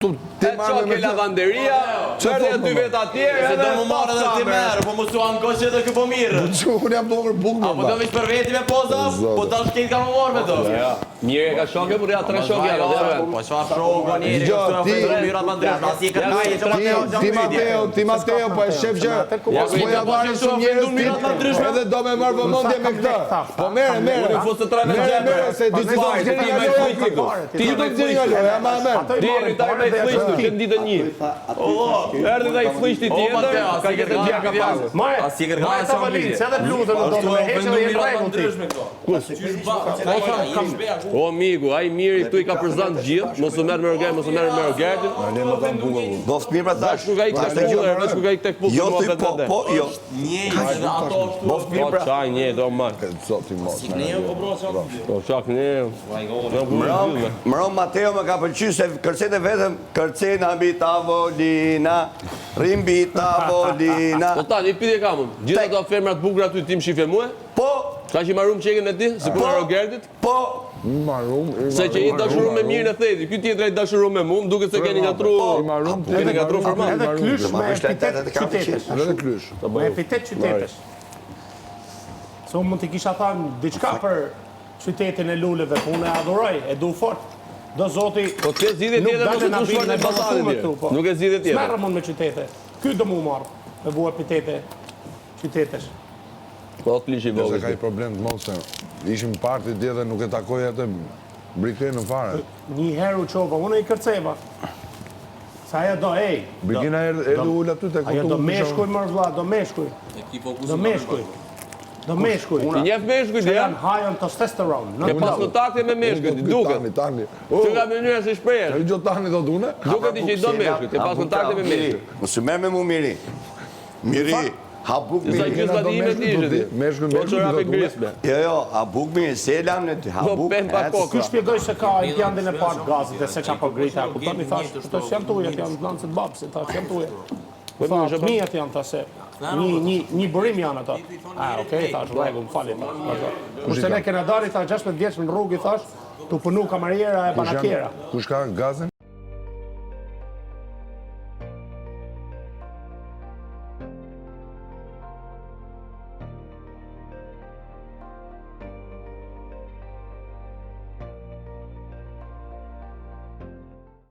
E qa ke lavanderia, qërë e dy vetë atjerë, Se do më marrë edhe ti merë, po më suan koqë edhe këpo mirë. Unë jam dukur bukë A, po do vish për veti me poza, po ta shkejt ka më marrë me do. Mirë e ka shoke, për ja 3 shoke janë, dhe Po qëfar shokë, njeri, kështu në fredru mirat më ndryshme, asi e kërkaj e që Ti Mateo, po e shef që po ja marrë shumë njerëz edhe do me marrë vëmendje me këtë. Po merre. Merre, se dy do të gjeni nga loja. Ti do të gjeni nga loja, ma merr. Diri taj me i flishtu, që në ditën një. Erdi taj flishti tjetër, ka këtë gjë ka pasë. Asi e kërkaj e shumë lidhje. Se edhe bluzën do të me heqë dhe i rregull ti. O migu, ai miri këtu i ka përzan gjithë, mos u merr me organ, mos u merr me organin. Ne më kam bukë. Do të mirë pra tash. Shku ka ik tek pullë, veç ku ka ik tek pullë. Jo ty po, jo. Njëjë dhe ato ashtu. Do të mirë pra. Çaj një do më. Zoti mos. Po çak ne. Mron Mateo më ka pëlqyer se kërcet e vetëm kërcena mbi tavolina, rimbi tavolina. Po tani pyetje kam unë. Gjithë ato femrat bukura ty tim shifë mua? Po, Ka që marrum çeken me ti, si puna Rogertit? po. Marrum. Se që i dashurum me mirën e theti, ky tjetër ai dashurum me mua, duket se keni gatruar. Marrum. Keni gatruar formal. Edhe klysh me epitet qytetesh. Edhe klysh. Me epitet qytetesh. Se unë mund t'i kisha thënë diçka për qytetin e luleve, po unë e adhuroj, e du fort. Do zoti. Po të zgjidhje tjetër mos e dush fort në bazarin. Nuk e zgjidhje tjetër. Smerë mund me qytete. Ky do mu marrë, me bu epitete qytetesh. Po të lishi Se vogël. ka i problem të mos se ishim parti tjetër nuk e takoj atë Briken në fare. Një herë u qova, unë i kërceva. Sa ajo do, ej. Brikina edhe ullë aty të Ajo do meshkuj mërë vlla, do meshkuj. Do meshkuj. Do meshkuj. Ti njeh meshkujt Se ja? janë high on testosterone. Ke pas kontakte me meshkujt, duket. Tani. Që ka mënyra si shpreh. E gjo tani do dune? Duket i që i do meshkujt, ke pas kontakte me meshkujt. Mos u merr me mu miri. Miri, ha buk Sa miri. gjysma ti ime ti ishte ti. Meshkuj Po çora pe grisme. Jo, ha buk miri, selam në ty, ha Po buk. pen pa kokë. Ky shpjegoj se ka impiantin e parë gazit e se qa po grita. Kupton i thash, këto s'janë tuja, janë blancët babës, thash janë tuja. Thash, mijat janë ta se një burim janë ato. Okej, thash, rregull, fali thash. Kurse ne kena dalë thash 16 vjeç në rrugë thash, tu punu kamariera e banakera. Kush ka gazin?